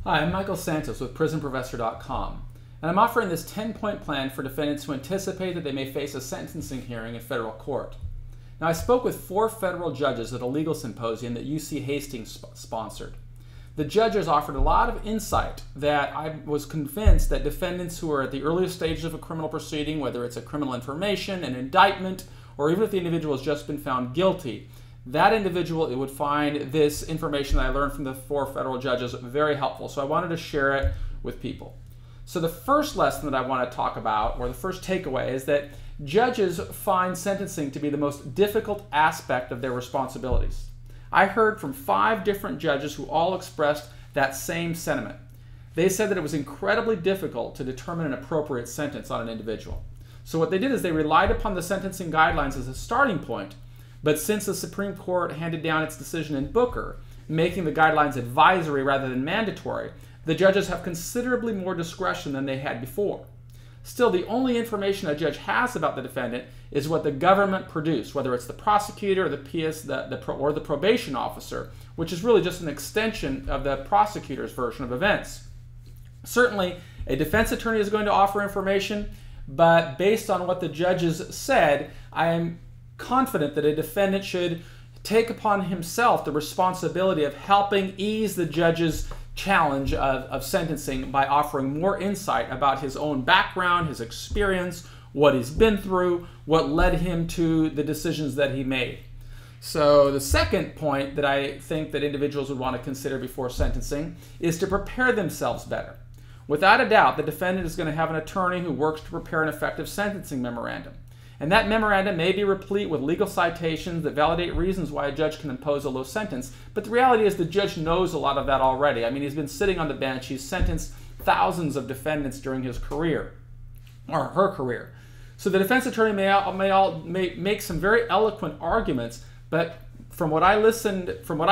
Hi, I'm Michael Santos with PrisonProfessor.com, and I'm offering this 10-point plan for defendants who anticipate that they may face a sentencing hearing in federal court. Now, I spoke with 4 federal judges at a legal symposium that UC Hastings sponsored. The judges offered a lot of insight that I was convinced that defendants who are at the earliest stages of a criminal proceeding, whether it's a criminal information, an indictment, or even if the individual has just been found guilty, that individual would find this information that I learned from the 4 federal judges very helpful. So I wanted to share it with people. So the first lesson that I want to talk about, or the first takeaway, is that judges find sentencing to be the most difficult aspect of their responsibilities. I heard from 5 different judges who all expressed that same sentiment. They said that it was incredibly difficult to determine an appropriate sentence on an individual. So what they did is they relied upon the sentencing guidelines as a starting point. But since the Supreme Court handed down its decision in Booker, making the guidelines advisory rather than mandatory, the judges have considerably more discretion than they had before. Still, the only information a judge has about the defendant is what the government produced, whether it's the prosecutor or the probation officer, which is really just an extension of the prosecutor's version of events. Certainly, a defense attorney is going to offer information, but based on what the judges said, I am confident that a defendant should take upon himself the responsibility of helping ease the judge's challenge of sentencing by offering more insight about his own background, his experience, what he's been through, what led him to the decisions that he made. So the second point that I think that individuals would want to consider before sentencing is to prepare themselves better. Without a doubt, the defendant is going to have an attorney who works to prepare an effective sentencing memorandum. And that memorandum may be replete with legal citations that validate reasons why a judge can impose a low sentence, but the reality is the judge knows a lot of that already. I mean, he's been sitting on the bench, he's sentenced thousands of defendants during his career, or her career. So the defense attorney may make some very eloquent arguments, but from what I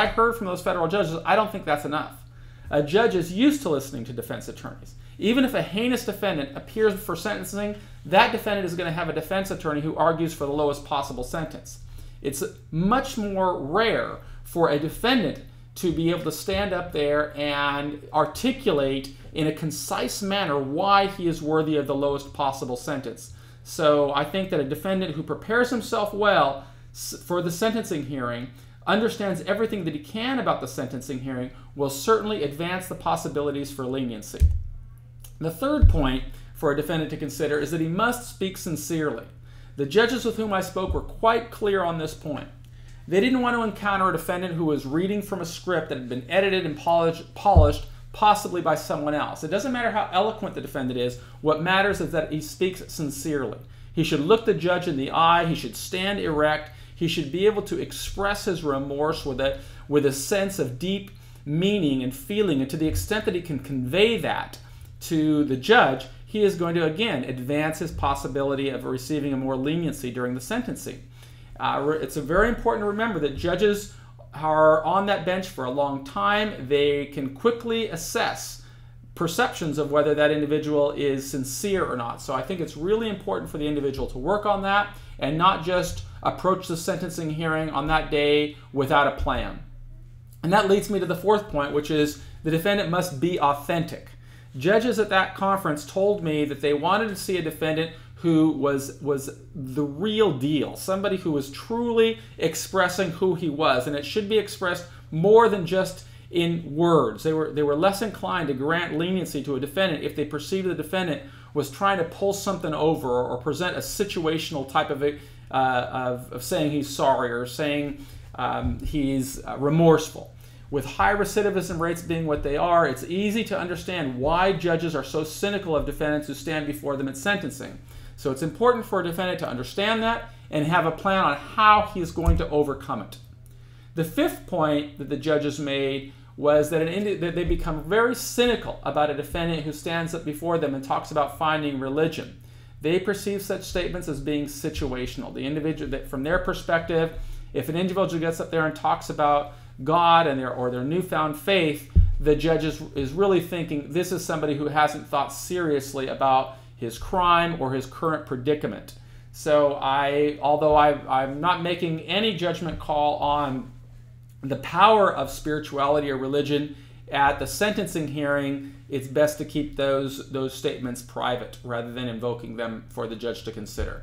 heard from those federal judges, I don't think that's enough. A judge is used to listening to defense attorneys. Even if a heinous defendant appears for sentencing, that defendant is going to have a defense attorney who argues for the lowest possible sentence. It's much more rare for a defendant to be able to stand up there and articulate in a concise manner why he is worthy of the lowest possible sentence. So I think that a defendant who prepares himself well for the sentencing hearing, understands everything that he can about the sentencing hearing, will certainly advance the possibilities for leniency. The third point for a defendant to consider is that he must speak sincerely. The judges with whom I spoke were quite clear on this point. They didn't want to encounter a defendant who was reading from a script that had been edited and polished, possibly by someone else. It doesn't matter how eloquent the defendant is. What matters is that he speaks sincerely. He should look the judge in the eye. He should stand erect. He should be able to express his remorse with a sense of deep meaning and feeling, and to the extent that he can convey that to the judge, he is going to, again, advance his possibility of receiving a more leniency during the sentencing. It's very important to remember that judges are on that bench for a long time. They can quickly assess perceptions of whether that individual is sincere or not. So I think it's really important for the individual to work on that and not just approach the sentencing hearing on that day without a plan. And that leads me to the fourth point, which is the defendant must be authentic. Judges at that conference told me that they wanted to see a defendant who was the real deal, somebody who was truly expressing who he was, and it should be expressed more than just in words. They were less inclined to grant leniency to a defendant if they perceived the defendant was trying to pull something over or present a situational type of saying he's sorry or saying he's remorseful. With high recidivism rates being what they are, it's easy to understand why judges are so cynical of defendants who stand before them at sentencing. So it's important for a defendant to understand that and have a plan on how he is going to overcome it. The fifth point that the judges made was that they become very cynical about a defendant who stands up before them and talks about finding religion. They perceive such statements as being situational. The individual, that from their perspective, if an individual gets up there and talks about God and their newfound faith, the judge is really thinking this is somebody who hasn't thought seriously about his crime or his current predicament. So although I'm not making any judgment call on the power of spirituality or religion at the sentencing hearing, it's best to keep those statements private rather than invoking them for the judge to consider.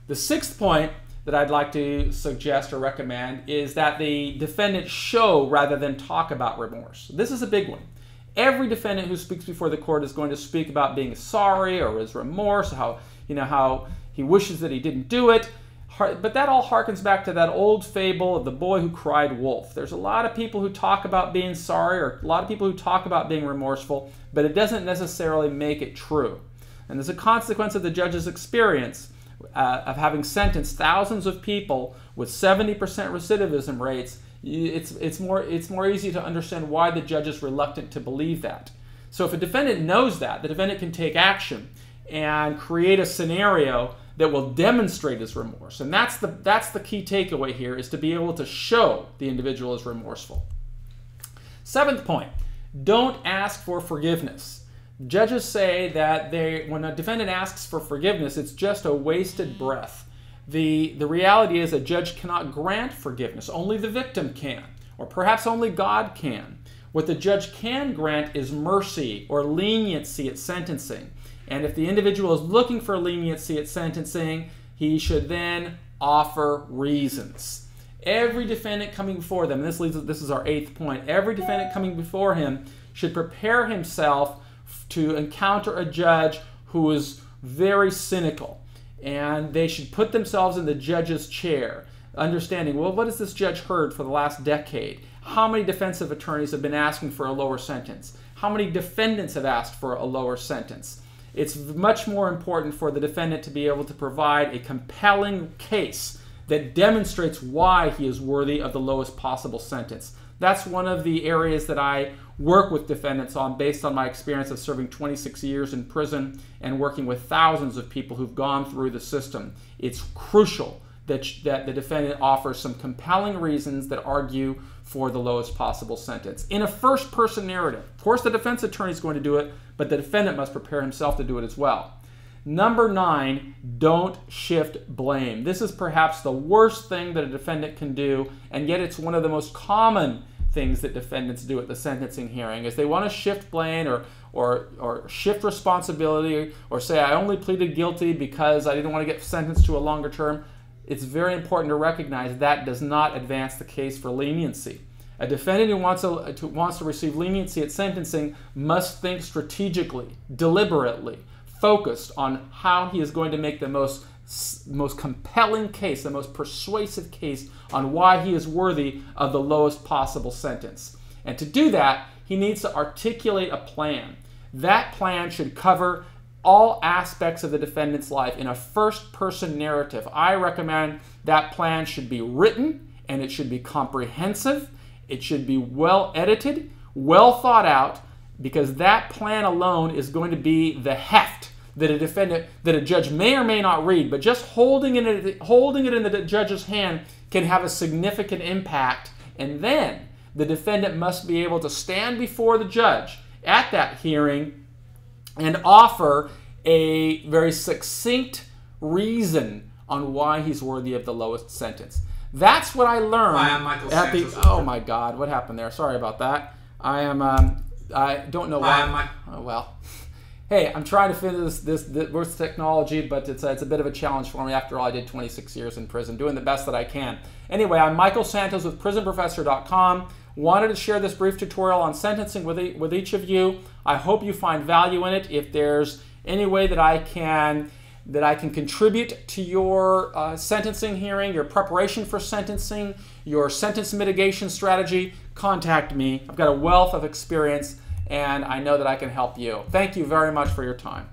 The sixth point that I'd like to suggest or recommend is that the defendant show rather than talk about remorse. This is a big one. Every defendant who speaks before the court is going to speak about being sorry or his remorse, how he wishes that he didn't do it. But that all harkens back to that old fable of the boy who cried wolf. There's a lot of people who talk about being sorry, or a lot of people who talk about being remorseful, but it doesn't necessarily make it true. And as a consequence of the judge's experience of having sentenced thousands of people with 70% recidivism rates, it's more easy to understand why the judge is reluctant to believe that. So if a defendant knows that, the defendant can take action and create a scenario that will demonstrate his remorse. And that's the key takeaway here, is to be able to show the individual is remorseful. Seventh point, don't ask for forgiveness. Judges say that when a defendant asks for forgiveness, it's just a wasted breath. The reality is a judge cannot grant forgiveness. Only the victim can, or perhaps only God can. What the judge can grant is mercy or leniency at sentencing. And if the individual is looking for leniency at sentencing, he should then offer reasons. Every defendant coming before them, this is our eighth point, every defendant coming before him should prepare himself to encounter a judge who is very cynical. And they should put themselves in the judge's chair, understanding, well, what has this judge heard for the last decade? How many defensive attorneys have been asking for a lower sentence? How many defendants have asked for a lower sentence? It's much more important for the defendant to be able to provide a compelling case that demonstrates why he is worthy of the lowest possible sentence. That's one of the areas that I work with defendants on based on my experience of serving 26 years in prison and working with thousands of people who've gone through the system. It's crucial that the defendant offers some compelling reasons that argue for the lowest possible sentence in a first-person narrative. Of course, the defense attorney is going to do it, but the defendant must prepare himself to do it as well. Number 9, don't shift blame. This is perhaps the worst thing that a defendant can do, and yet it's one of the most common things that defendants do at the sentencing hearing, is they want to shift blame or shift responsibility, or say, I only pleaded guilty because I didn't want to get sentenced to a longer term. It's very important to recognize that does not advance the case for leniency. A defendant who wants to receive leniency at sentencing must think strategically, deliberately, focused on how he is going to make the most compelling case, the most persuasive case on why he is worthy of the lowest possible sentence. And to do that, he needs to articulate a plan. That plan should cover all aspects of the defendant's life in a first-person narrative. I recommend that plan should be written, and it should be comprehensive. It should be well edited, well thought out, because that plan alone is going to be the heft that a judge may or may not read, but just holding it in the judge's hand can have a significant impact. And then the defendant must be able to stand before the judge at that hearing and offer a very succinct reason on why he's worthy of the lowest sentence. That's what I learned. Hi, I'm Michael Santos. Oh my God, what happened there? Sorry about that. I don't know why. Hi, oh well. Hey, I'm trying to finish this with technology, but it's a bit of a challenge for me. After all, I did 26 years in prison, doing the best that I can. Anyway, I'm Michael Santos with PrisonProfessor.com. Wanted to share this brief tutorial on sentencing with each of you. I hope you find value in it. If there's any way that I can contribute to your sentencing hearing, your preparation for sentencing, your sentence mitigation strategy, contact me. I've got a wealth of experience, and I know that I can help you. Thank you very much for your time.